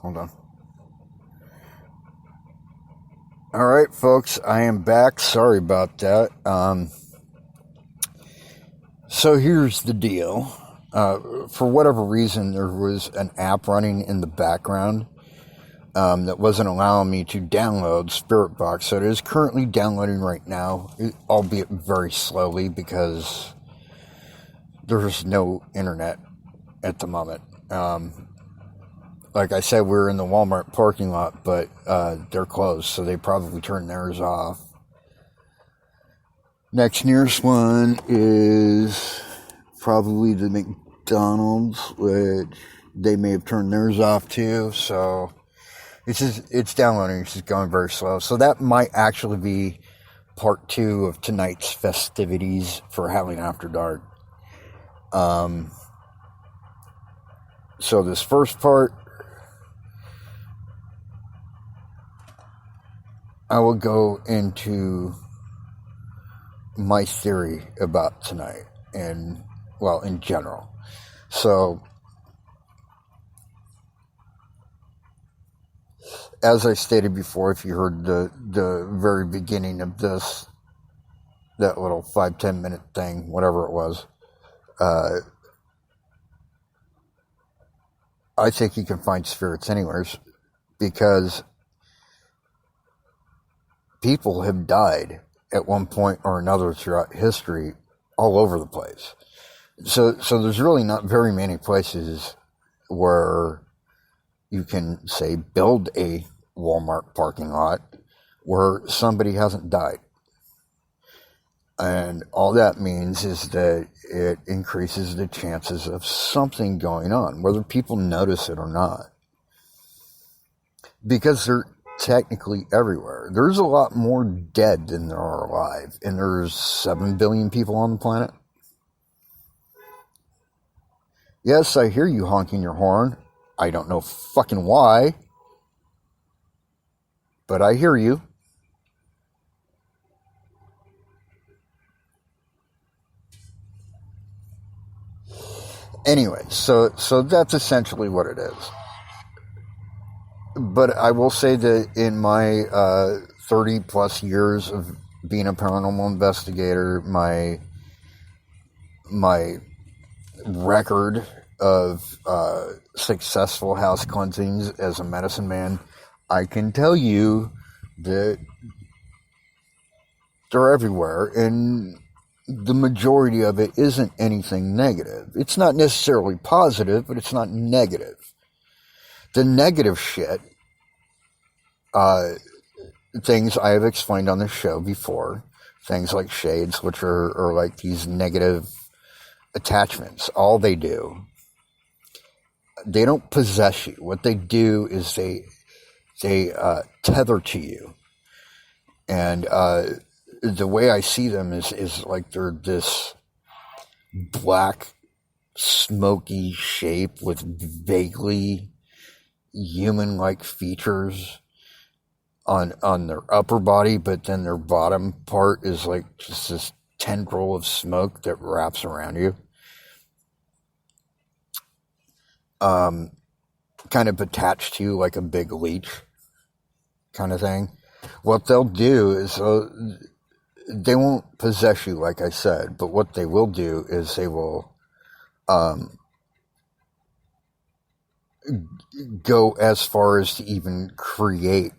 Hold on. All right, folks, I am back. Sorry about that. So here's the deal. For whatever reason, there was an app running in the background that wasn't allowing me to download Spirit Box. So it is currently downloading right now, albeit very slowly because there's no internet at the moment. Like I said, we're in the Walmart parking lot, but they're closed, so they probably turned theirs off. Next nearest one is probably the McDonald's, which they may have turned theirs off too. So it's downloading. It's just going very slow. So that might actually be part 2 of tonight's festivities for Howling After Dark. So this first part, I will go into my theory about tonight and, well, in general. So, as I stated before, if you heard the very beginning of this, that little 5-10 minute thing, whatever it was, I think you can find spirits anywhere because people have died at one point or another throughout history all over the place. So there's really not very many places where you can, say, build a Walmart parking lot where somebody hasn't died. And all that means is that it increases the chances of something going on, whether people notice it or not. Because they're technically everywhere. There's a lot more dead than there are alive, and there's 7 billion people on the planet. Yes, I hear you honking your horn. I don't know fucking why, but I hear you. Anyway, so that's essentially what it is. But I will say that in my 30 plus years of being a paranormal investigator, my record of successful house cleansings as a medicine man, I can tell you that they're everywhere, and the majority of it isn't anything negative. It's not necessarily positive, but it's not negative. The negative shit, things I have explained on the show before, things like shades, which are like these negative attachments. All they do, they don't possess you. What they do is they tether to you. And the way I see them is like they're this black, smoky shape with vaguely human-like features on their upper body, but then their bottom part is like just this tendril of smoke that wraps around you. Kind of attached to you like a big leech kind of thing. What they'll do is they won't possess you, like I said, but what they will do is they will go as far as to even create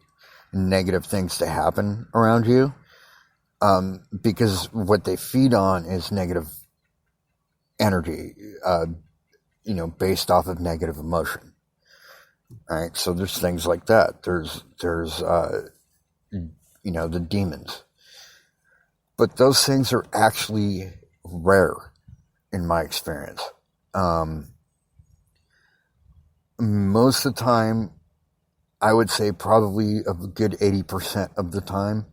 negative things to happen around you, because what they feed on is negative energy, based off of negative emotion. All right, so there's things like that. There's the demons, but those things are actually rare in my experience. Most of the time, I would say probably a good 80% of the time,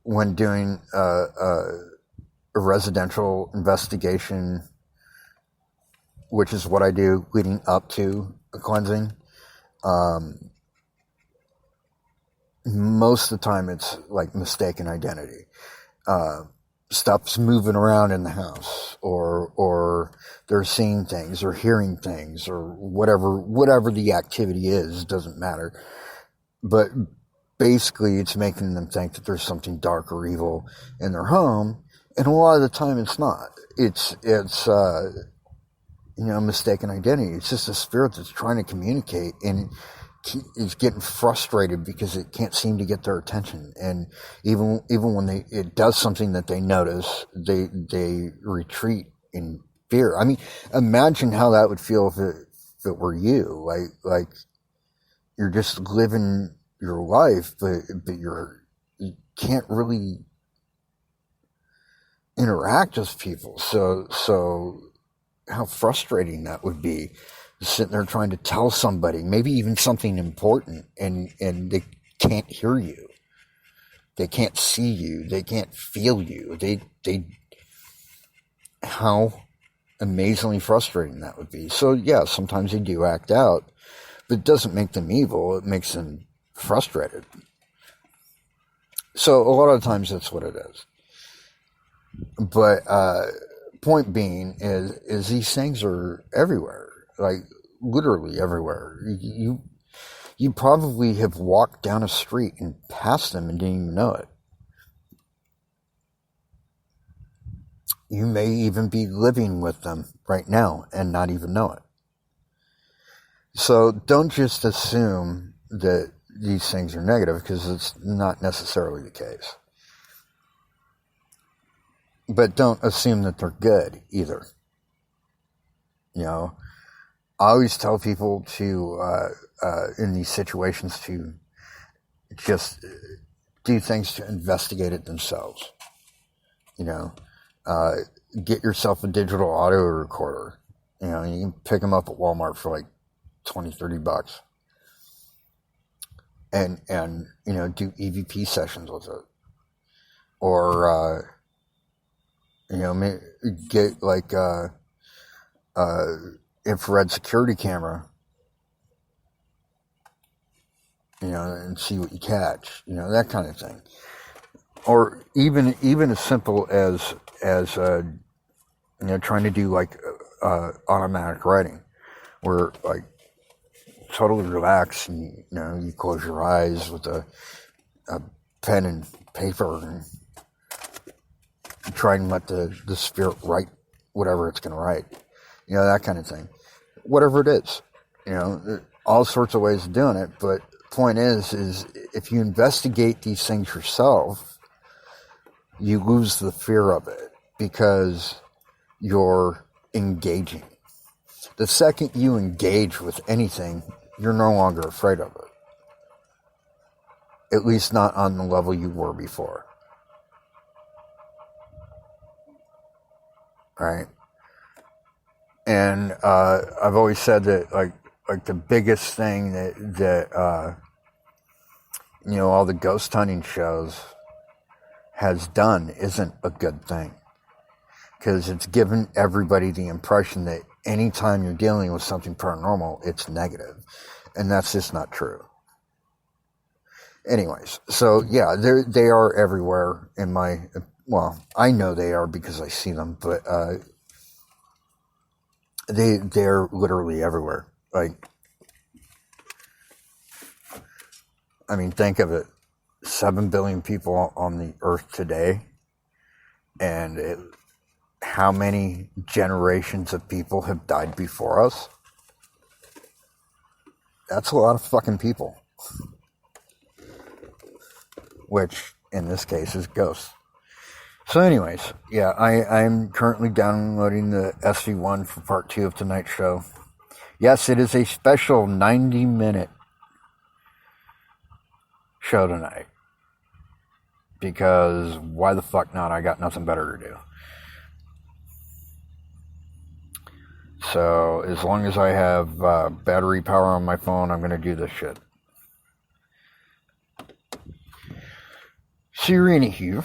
when doing a residential investigation, which is what I do leading up to a cleansing, most of the time it's like mistaken identity. stuff's moving around in the house, or they're seeing things or hearing things or whatever the activity is, doesn't matter. But basically it's making them think that there's something dark or evil in their home, and a lot of the time it's not. It's mistaken identity. It's just a spirit that's trying to communicate, and is getting frustrated because it can't seem to get their attention. And even when it does something that they notice, they retreat in fear. I mean, imagine how that would feel if it were you. Like you're just living your life, but you can't really interact with people. So how frustrating that would be, sitting there trying to tell somebody, maybe even something important, and they can't hear you. They can't see you. They can't feel you. How amazingly frustrating that would be. So yeah, sometimes they do act out, but it doesn't make them evil. It makes them frustrated. So a lot of times that's what it is. But point being is these things are everywhere, like literally everywhere. You probably have walked down a street and passed them and didn't even know it. You may even be living with them right now and not even know it. So don't just assume that these things are negative, because it's not necessarily the case. But don't assume that they're good either. I always tell people to, in these situations, to just do things to investigate it themselves. Get yourself a digital audio recorder. You can pick them up at Walmart for like $20-$30. And do EVP sessions with it. Or, get like infrared security camera, and see what you catch, that kind of thing. Or even as simple as trying to do like automatic writing, where like totally relax, and you close your eyes with a pen and paper and try and let the spirit write whatever it's going to write, that kind of thing. Whatever it is, all sorts of ways of doing it. But the point is if you investigate these things yourself, you lose the fear of it, because you're engaging. The second you engage with anything, you're no longer afraid of it. At least not on the level you were before. Right? And I've always said that like the biggest thing that all the ghost hunting shows has done isn't a good thing, because it's given everybody the impression that anytime you're dealing with something paranormal, it's negative, and that's just not true. Anyways, so yeah, they are everywhere in my. Well, I know they are because I see them, but they're literally everywhere. Like, I mean, think of it: 7 billion people on the earth today, and how many generations of people have died before us? That's a lot of fucking people. Which, in this case, is ghosts. So anyways, yeah, I'm currently downloading the SV1 for part 2 of tonight's show. Yes, it is a special 90-minute show tonight. Because why the fuck not? I got nothing better to do. So as long as I have battery power on my phone, I'm going to do this shit. Serena here.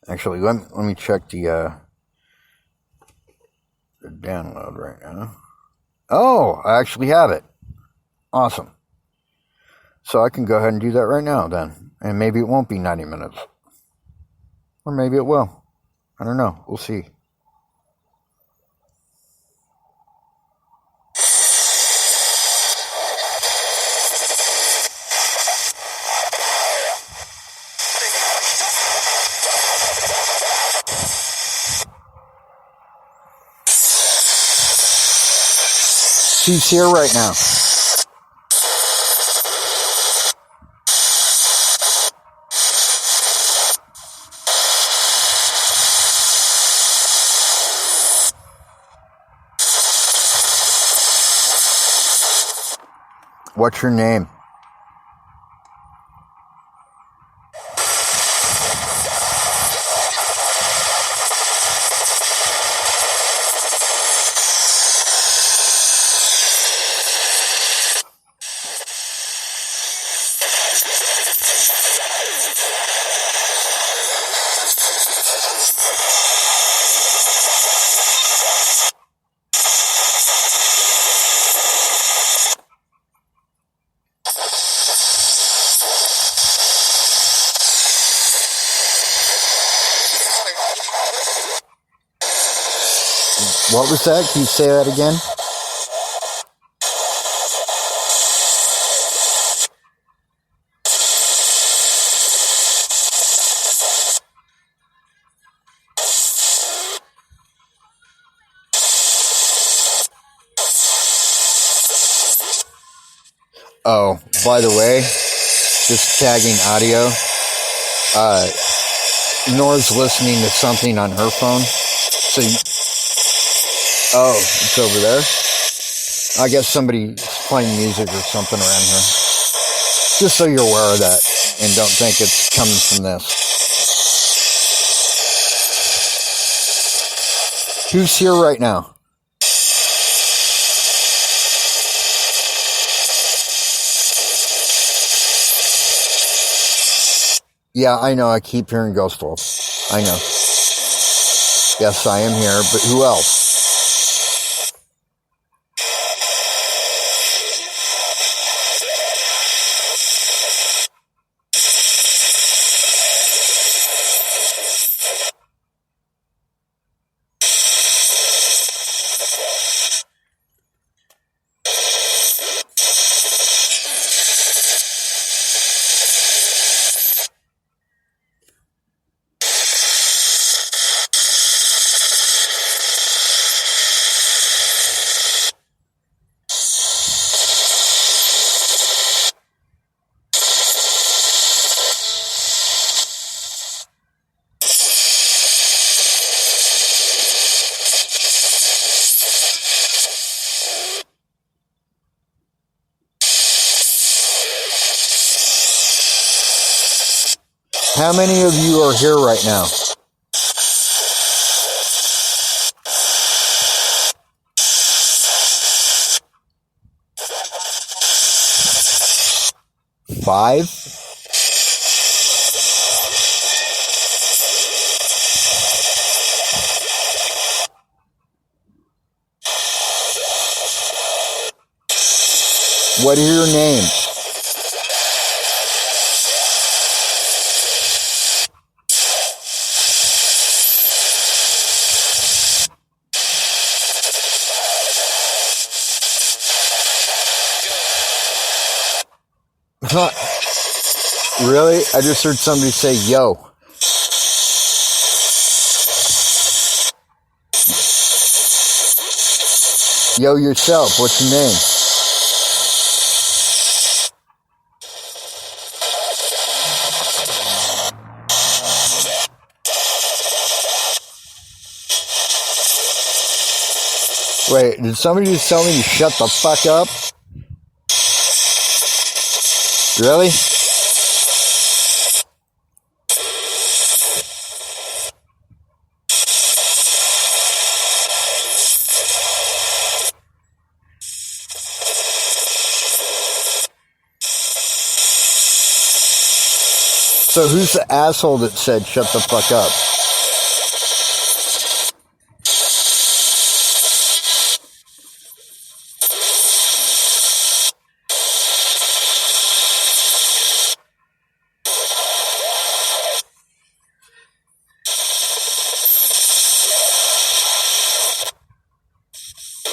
Actually, let me check the download right now. Oh, I actually have it. Awesome. So I can go ahead and do that right now then. And maybe it won't be 90 minutes. Or maybe it will. I don't know. We'll see. Who's here right now? What's your name? What was that? Can you say that again? Oh, by the way, just tagging audio. Nora's listening to something on her phone. So, oh, it's over there? I guess somebody's playing music or something around here. Just so you're aware of that and don't think it's coming from this. Who's here right now? Yeah, I know. I keep hearing Ghost Wolf. I know. Yes, I am here, but who else? How many of you are here right now? Five? What are your names? Really? I just heard somebody say, yo. Yo yourself, what's your name? Wait, did somebody just tell me to shut the fuck up? Really? So who's the asshole that said shut the fuck up?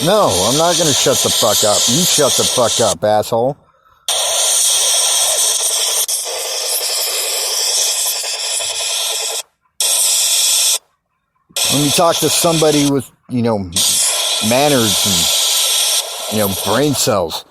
No, I'm not going to shut the fuck up. You shut the fuck up, asshole. When you talk to somebody with, manners and, brain cells.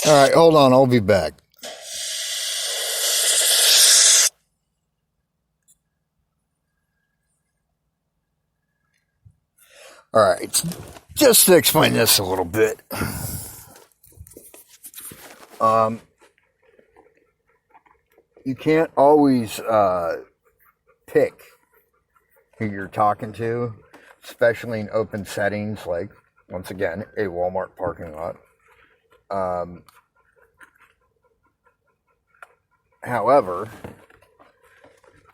All right, hold on. I'll be back. All right, just to explain this a little bit. You can't always pick who you're talking to, especially in open settings like, once again, a Walmart parking lot. However,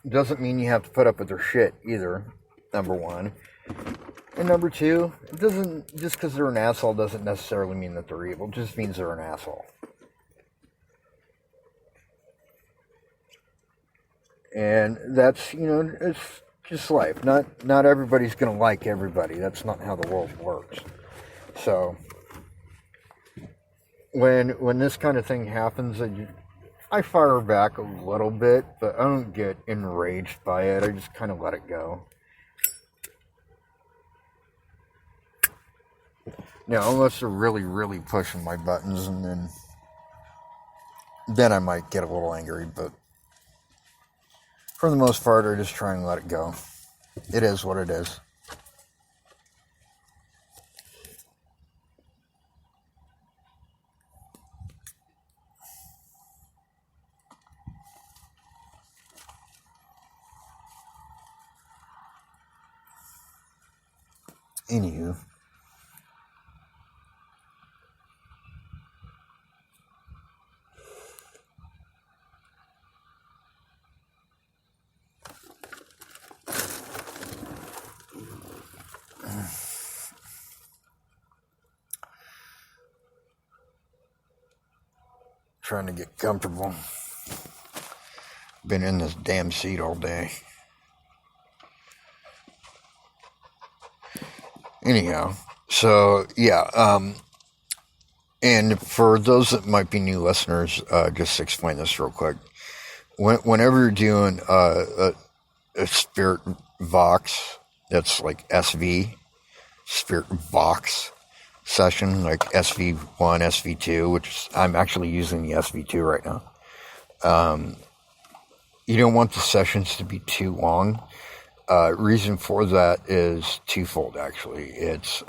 doesn't mean you have to put up with their shit either, number one. And number two, it doesn't, just because they're an asshole doesn't necessarily mean that they're evil. It just means they're an asshole. And that's, it's just life. Not everybody's going to like everybody. That's not how the world works. So, when this kind of thing happens, I fire back a little bit, but I don't get enraged by it. I just kind of let it go. Now, unless they're really, really pushing my buttons, and then I might get a little angry, but for the most part, I just try and let it go. It is what it is. Anywho. Trying to get comfortable. Been in this damn seat all day. Anyhow, so yeah, and for those that might be new listeners, just to explain this real quick. Whenever you're doing a spirit vox, that's like SV, spirit vox session, like SV1, SV2, which I'm actually using the SV2 right now. You don't want the sessions to be too long. Reason for that is twofold, actually. It's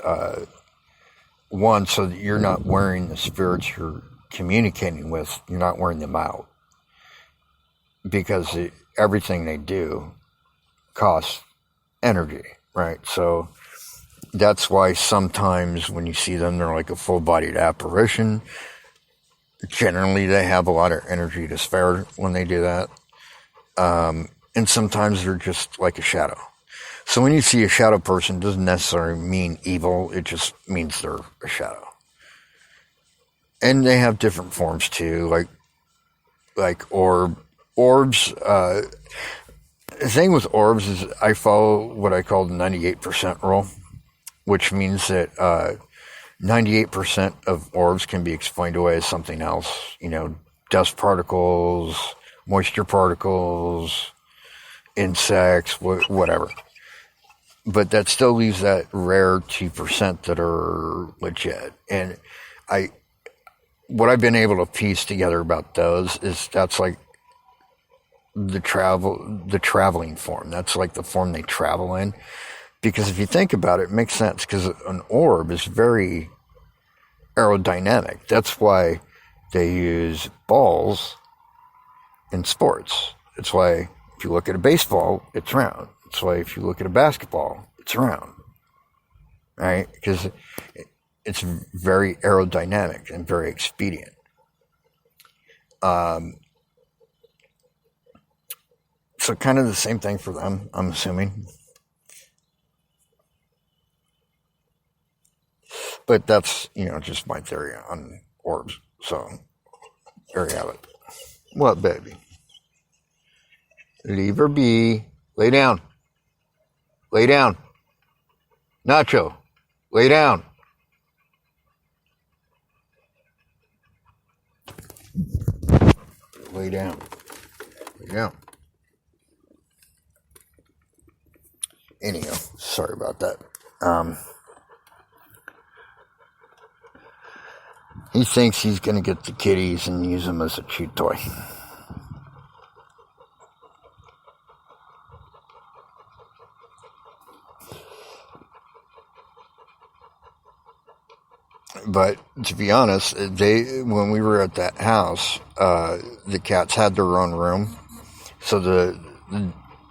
one, so that you're not wearing the spirits you're communicating with, you're not wearing them out. Because everything they do costs energy, right? So that's why sometimes when you see them, they're like a full-bodied apparition. Generally, they have a lot of energy to spare when they do that. And sometimes they're just like a shadow. So when you see a shadow person, it doesn't necessarily mean evil. It just means they're a shadow. And they have different forms too, like orbs. The thing with orbs is I follow what I call the 98% rule, which means that 98% of orbs can be explained away as something else. Dust particles, moisture particles, insects, whatever. But that still leaves that rare 2% that are legit. And what I've been able to piece together about those is that's like the traveling form. That's like the form they travel in. Because if you think about it, it makes sense, because an orb is very aerodynamic. That's why they use balls in sports. It's why if you look at a baseball, it's round. That's why if you look at a basketball, it's round. Right? Because it's very aerodynamic and very expedient. So kind of the same thing for them, I'm assuming. But that's, just my theory on orbs. So, there you have it. What, baby? Leave her be. Lay down. Lay down. Nacho, lay down. Lay down. Lay down. Anyhow, sorry about that. He thinks he's going to get the kitties and use them as a chew toy. But to be honest, when we were at that house, the cats had their own room, so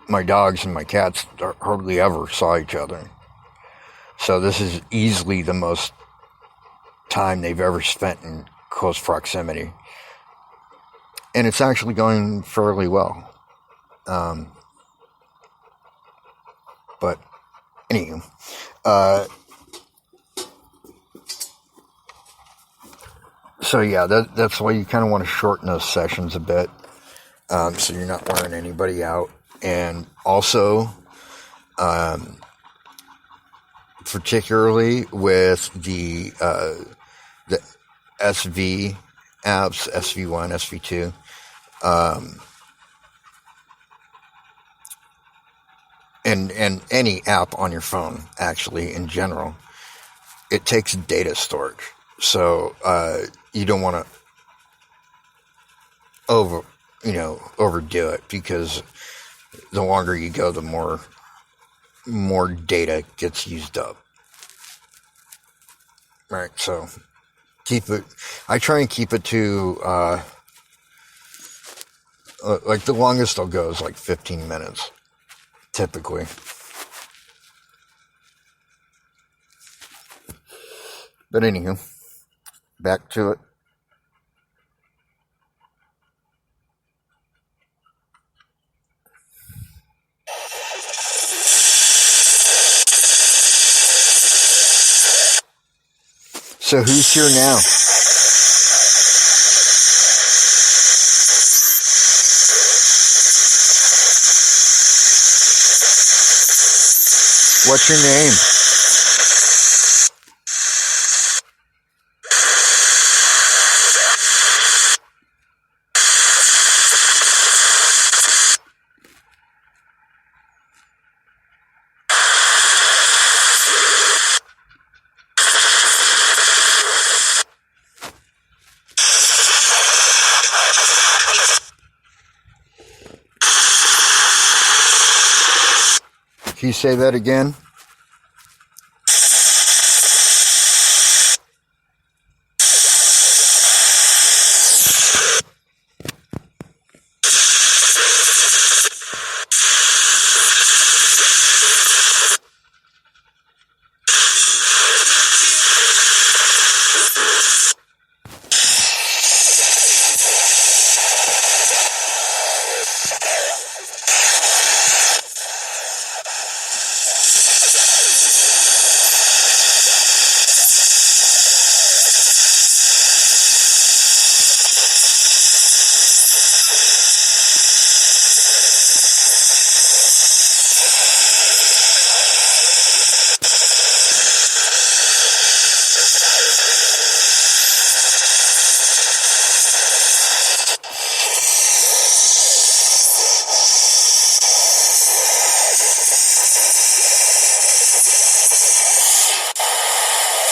my dogs and my cats hardly ever saw each other. So this is easily the most time they've ever spent in close proximity, and it's actually going fairly well. But anywho, so yeah, that's why you kind of want to shorten those sessions a bit, so you're not wearing anybody out, and also, particularly with the SV apps, SV1, SV2, and any app on your phone, actually, in general, it takes data storage. So you don't want to overdo it, because the longer you go, the more data gets used up. Right, so I try and keep it to like the longest I'll go is like 15 minutes, typically. But anywho, back to it. So who's here now? What's your name? Can you say that again?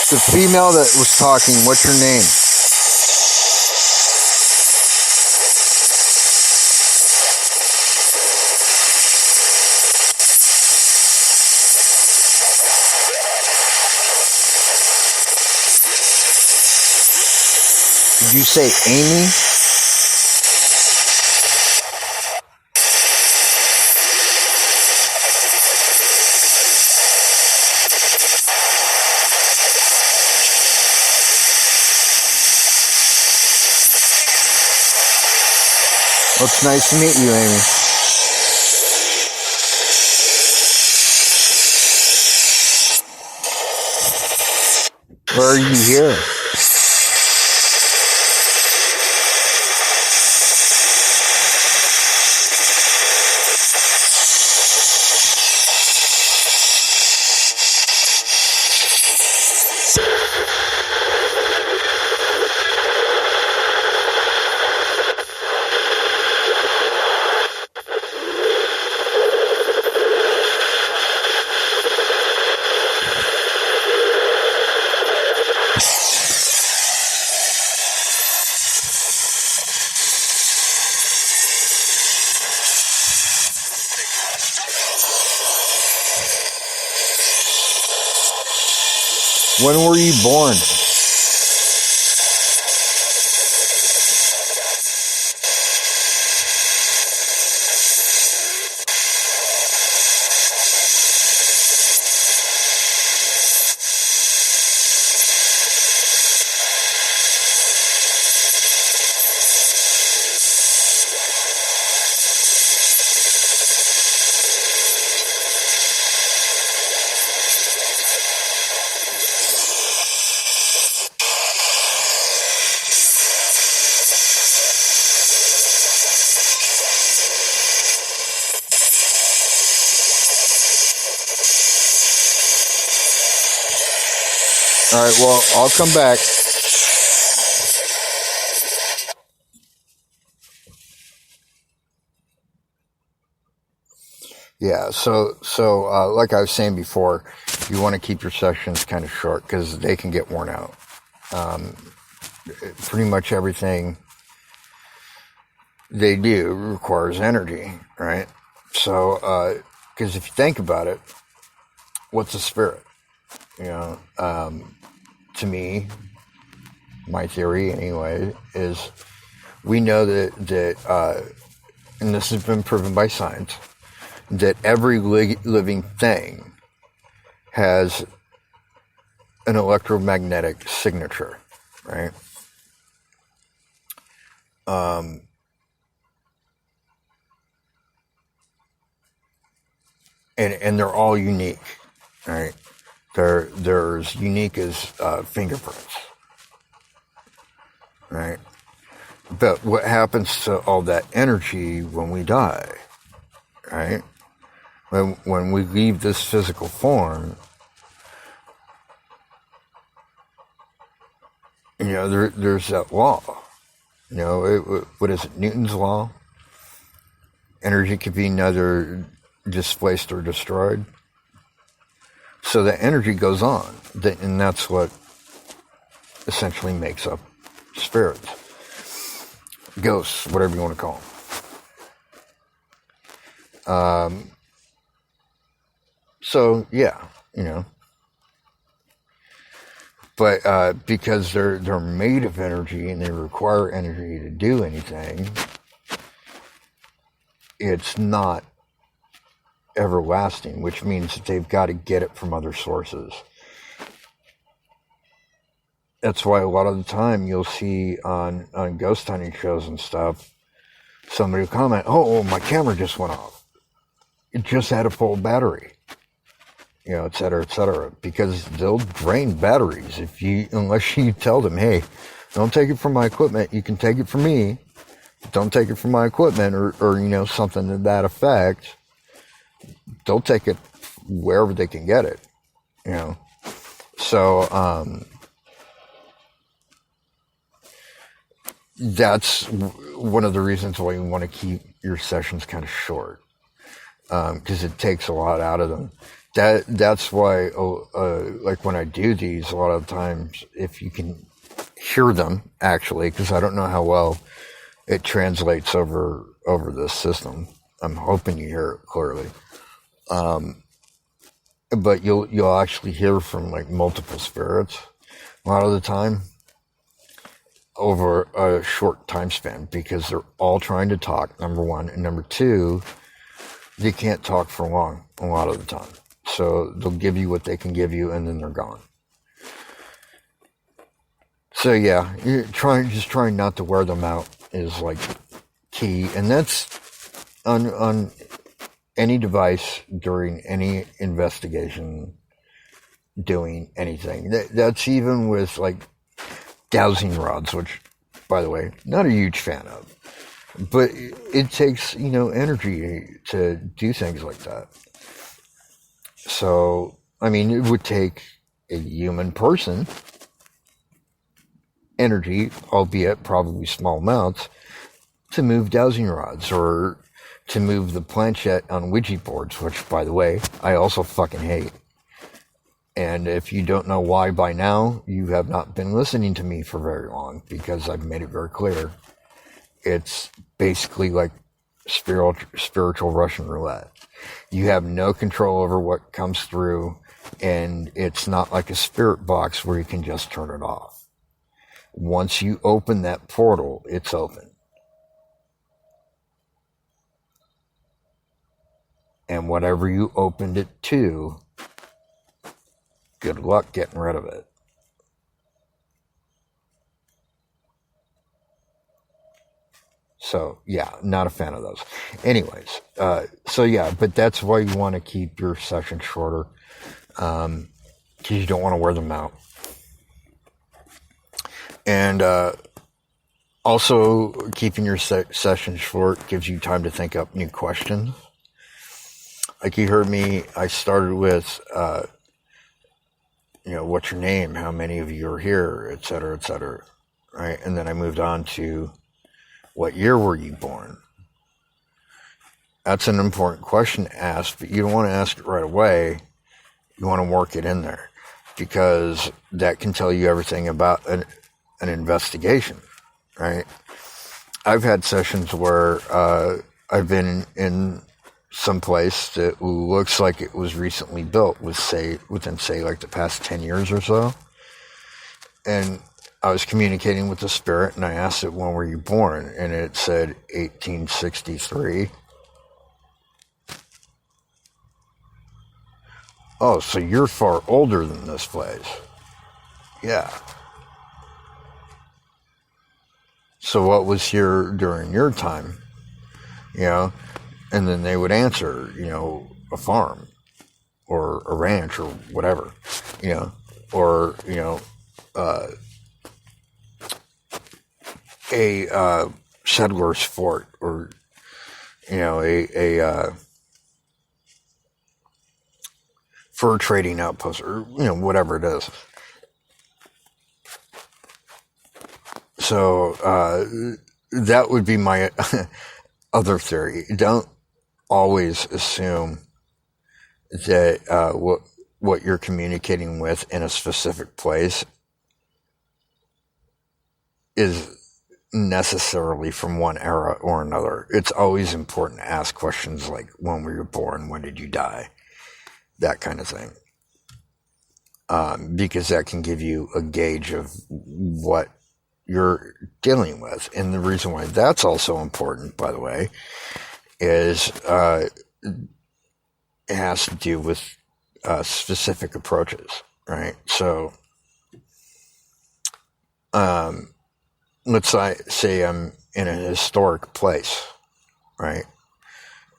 The female that was talking, what's her name? Did you say Amy? Well, it's nice to meet you, Amy. Or are you here? When were you born? All right, well, I'll come back. Yeah, so like I was saying before, you want to keep your sessions kind of short because they can get worn out. Pretty much everything they do requires energy, right? So, because if you think about it, what's a spirit? You know, to me, my theory anyway, is we know that and this has been proven by science, that every living thing has an electromagnetic signature, right? And they're all unique, right? They're as unique as fingerprints, right? But what happens to all that energy when we die, right? When we leave this physical form, you know, there's that law. You know, what is it? Newton's law? Energy can be neither displaced or destroyed. So the energy goes on, and that's what essentially makes up spirits, ghosts, whatever you want to call them. So yeah, you know, but because they're made of energy and they require energy to do anything, it's not everlasting, which means that they've got to get it from other sources. That's why a lot of the time you'll see on ghost hunting shows and stuff, somebody will comment, oh, my camera just went off. It just had a full battery. You know, et cetera, because they'll drain batteries unless you tell them, hey, don't take it from my equipment, you can take it from me, but don't take it from my equipment, or you know, something to that effect. They'll take it wherever they can get it, you know. So that's one of the reasons why you want to keep your sessions kind of short, because it takes a lot out of them. That's why, like when I do these, a lot of times, if you can hear them, actually, because I don't know how well it translates over this system. I'm hoping you hear it clearly. But you'll actually hear from like multiple spirits a lot of the time over a short time span, because they're all trying to talk, number one, and number two, they can't talk for long a lot of the time. So they'll give you what they can give you, and then they're gone. So yeah, just trying not to wear them out is like key, and that's on any device during any investigation. doing anything. That's even with like dowsing rods, which, by the way, not a huge fan of. But it takes, energy to do things like that. So, I mean, it would take a human person energy, albeit probably small amounts, to move dowsing rods or to move the planchette on Ouija boards, which, by the way, I also fucking hate. And if you don't know why by now, you have not been listening to me for very long, because I've made it very clear. It's basically like spiritual Russian roulette. You have no control over what comes through, and it's not like a spirit box where you can just turn it off. Once you open that portal, it's open. And whatever you opened it to, good luck getting rid of it. So, yeah, not a fan of those. Anyways, but that's why you want to keep your sessions shorter, because you don't want to wear them out. And also, keeping your sessions short gives you time to think up new questions. Like you heard me, I started with, what's your name? How many of you are here? Et cetera, right? And then I moved on to, what year were you born? That's an important question to ask, but you don't want to ask it right away. You want to work it in there, because that can tell you everything about an investigation, right? I've had sessions where I've been in some place that looks like it was recently built, within like the past 10 years or so. And I was communicating with the spirit, and I asked it, when were you born? And it said 1863. Oh, so you're far older than this place. Yeah. So what was here during your time? And then they would answer, a farm or a ranch or whatever, or, a settler's fort, or, a fur trading outpost, or, whatever it is. So, that would be my other theory. Don't always assume that what you're communicating with in a specific place is necessarily from one era or another. It's always important to ask questions like, when were you born? When did you die? That kind of thing. Because that can give you a gauge of what you're dealing with. And the reason why that's also important, by the way, is it has to do with specific approaches, right? So, let's say I'm in a historic place, right?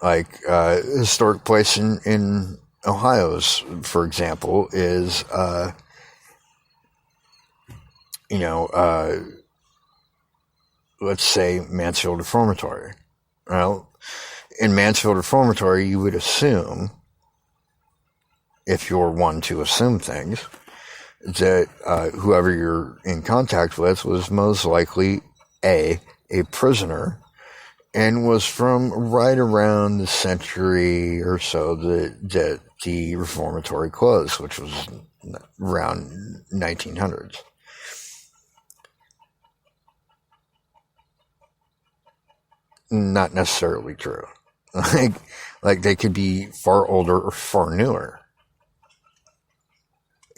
Like a historic place in Ohio's, for example, is let's say Mansfield Reformatory. Well, in Mansfield Reformatory, you would assume, if you're one to assume things, that whoever you're in contact with was most likely a prisoner, and was from right around the century or so that the reformatory closed, which was around 1900s. Not necessarily true. Like they could be far older or far newer.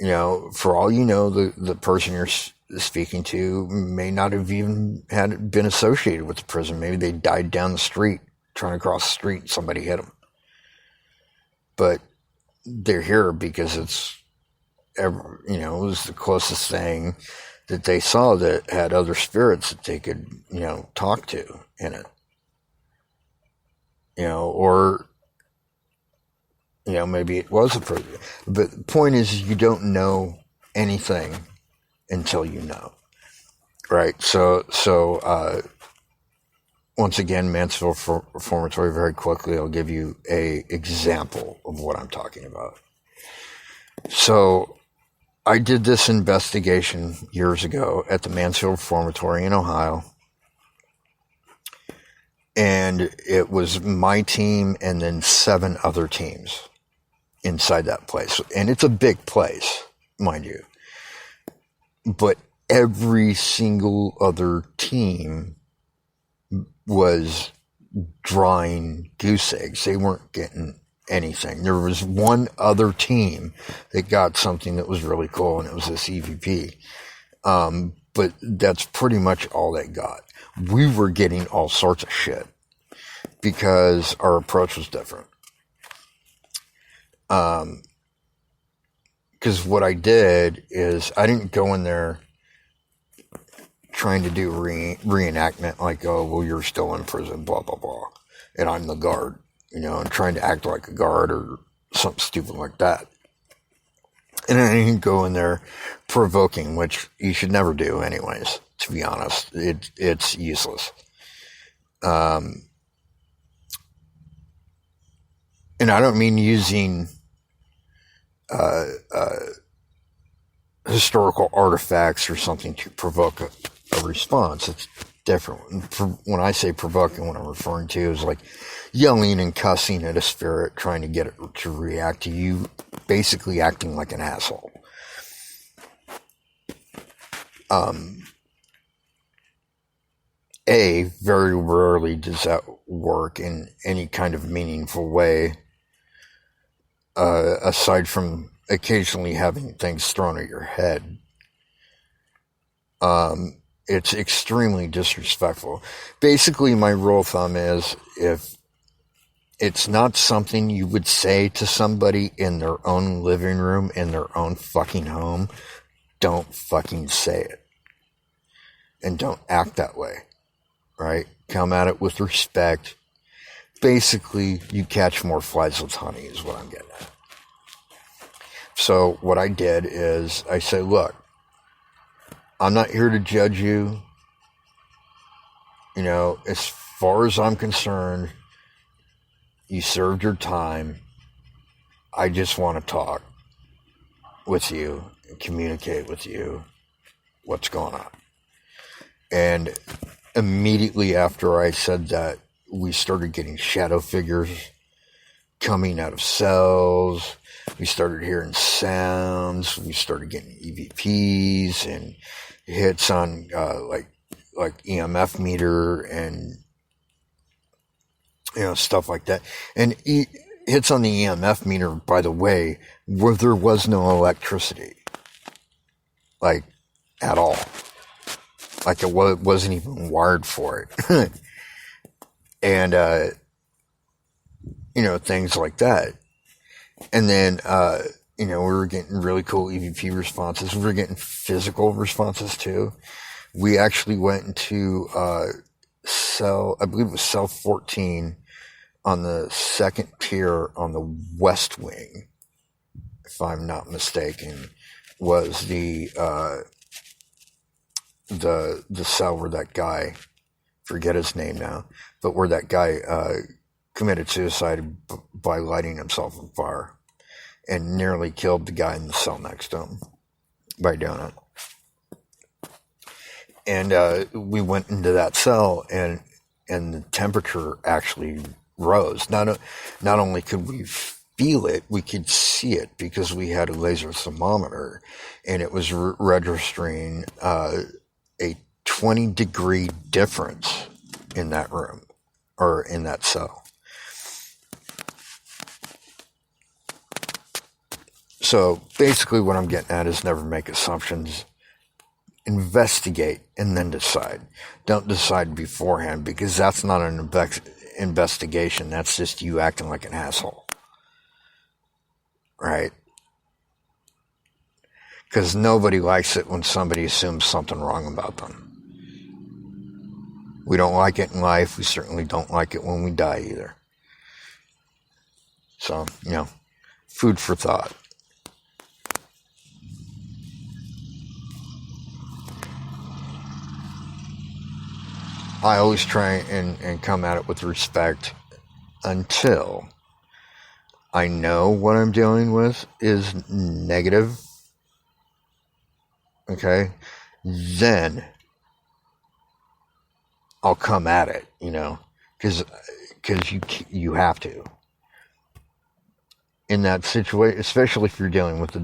For all you know, the person you're speaking to may not have even been associated with the prison. Maybe they died down the street, trying to cross the street, and somebody hit them. But they're here because it was the closest thing that they saw that had other spirits that they could, talk to in it. Or, maybe it was a prison. But the point is, you don't know anything until you know, right? So once again, Mansfield Reformatory, very quickly, I'll give you a example of what I'm talking about. So I did this investigation years ago at the Mansfield Reformatory in Ohio. And it was my team and then 7 other teams inside that place. And it's a big place, mind you. But every single other team was drawing goose eggs. They weren't getting anything. There was one other team that got something that was really cool, and it was this EVP. But that's pretty much all they got. We were getting all sorts of shit because our approach was different. Because what I did is I didn't go in there trying to do reenactment like, oh, well, you're still in prison, blah, blah, blah, and I'm the guard, and trying to act like a guard or something stupid like that. And I didn't go in there provoking, which you should never do anyways, to be honest. It's useless. And I don't mean using historical artifacts or something to provoke a response. It's different. When I say provoking, what I'm referring to is like yelling and cussing at a spirit, trying to get it to react to you, basically acting like an asshole. Very rarely does that work in any kind of meaningful way, aside from occasionally having things thrown at your head. It's extremely disrespectful. Basically, my rule of thumb is if it's not something you would say to somebody in their own living room, in their own fucking home, don't fucking say it. And don't act that way, right? Come at it with respect. Basically, you catch more flies with honey is what I'm getting at. So what I did is I said, look, I'm not here to judge you. As far as I'm concerned, you served your time. I just want to talk with you and communicate with you what's going on. And immediately after I said that, we started getting shadow figures coming out of cells. We started hearing sounds. We started getting EVPs and hits on like EMF meter and stuff like that. And hits on the EMF meter, by the way, where there was no electricity, like at all. Like it wasn't even wired for it. And things like that. And then, we were getting really cool EVP responses. We were getting physical responses too. We actually went into I believe it was cell 14 on the second tier on the west wing, if I'm not mistaken, was the cell where that guy, forget his name now, but where that guy committed suicide by lighting himself on fire and nearly killed the guy in the cell next to him by doing it. And we went into that cell, and the temperature actually rose. Not only could we feel it, we could see it because we had a laser thermometer, and it was registering a 20-degree difference in that room or in that cell. So basically what I'm getting at is never make assumptions. Investigate and then decide. Don't decide beforehand, because that's not an investigation. That's just you acting like an asshole. Right? Because nobody likes it when somebody assumes something wrong about them. We don't like it in life. We certainly don't like it when we die either. So, food for thought. I always try and come at it with respect until I know what I'm dealing with is negative. Okay? Then I'll come at it, because you have to. In that situation, especially if you're dealing with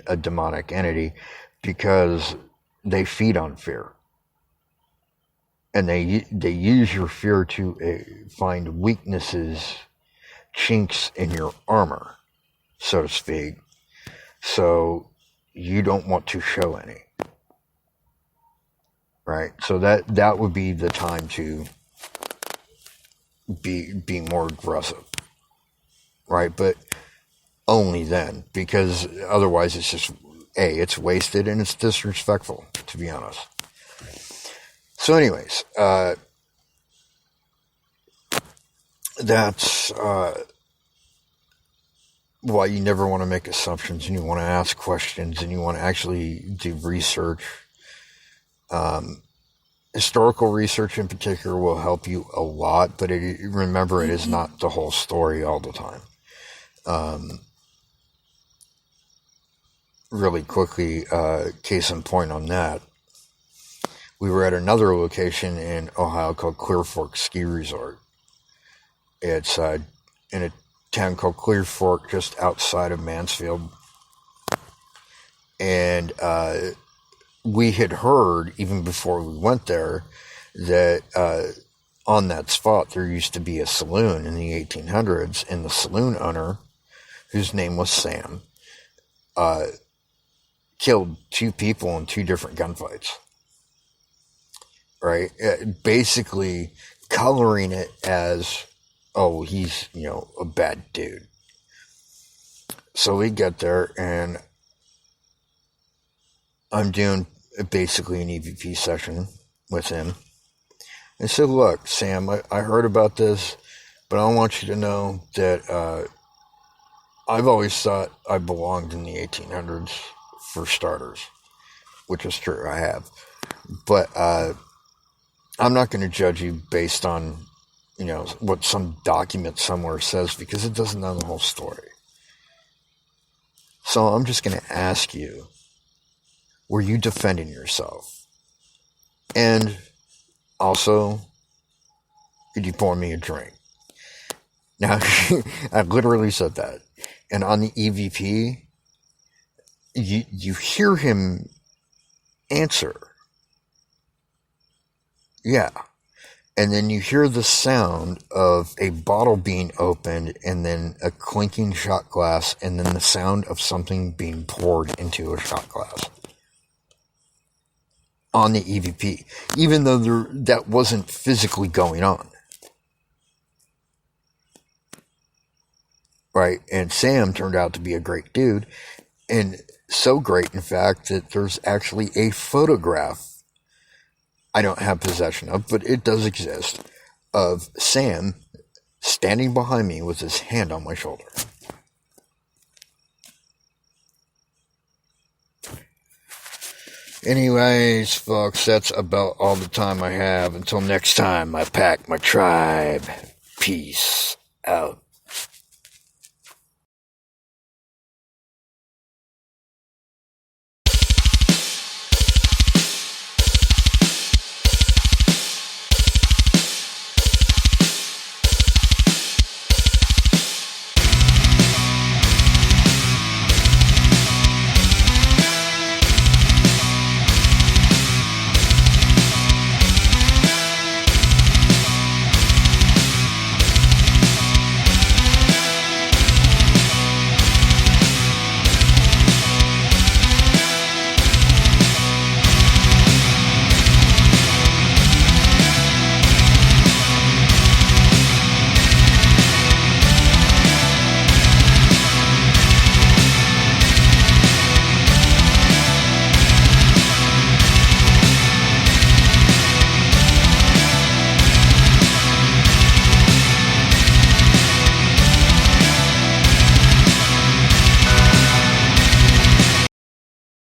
a demonic entity, because they feed on fear. And they use your fear to find weaknesses, chinks in your armor, so to speak. So you don't want to show any, right? So that would be the time to be more aggressive, right? But only then, because otherwise it's just it's wasted and it's disrespectful, to be honest. So anyways, that's why you never want to make assumptions, and you want to ask questions, and you want to actually do research. Historical research in particular will help you a lot, but remember, it is not the whole story all the time. Really quickly, case in point on that, we were at another location in Ohio called Clear Fork Ski Resort. It's in a town called Clear Fork, just outside of Mansfield. And we had heard, even before we went there, that on that spot there used to be a saloon in the 1800s, and the saloon owner, whose name was Sam, killed 2 people in 2 different gunfights. Right? Basically coloring it as, oh, he's, a bad dude. So we get there, and I'm doing basically an EVP session with him. I said, look, Sam, I heard about this, but I want you to know that I've always thought I belonged in the 1800s, for starters, which is true, I have. But I'm not going to judge you based on, what some document somewhere says, because it doesn't know the whole story. So I'm just going to ask you, were you defending yourself? And also, could you pour me a drink? Now, I literally said that. And on the EVP, you hear him answer. Yeah. And then you hear the sound of a bottle being opened, and then a clinking shot glass, and then the sound of something being poured into a shot glass. On the EVP. Even though that wasn't physically going on. Right? And Sam turned out to be a great dude. And so great, in fact, that there's actually a photograph I don't have possession of, but it does exist, of Sam standing behind me with his hand on my shoulder. Anyways, folks, that's about all the time I have. Until next time, I pack my tribe. Peace out.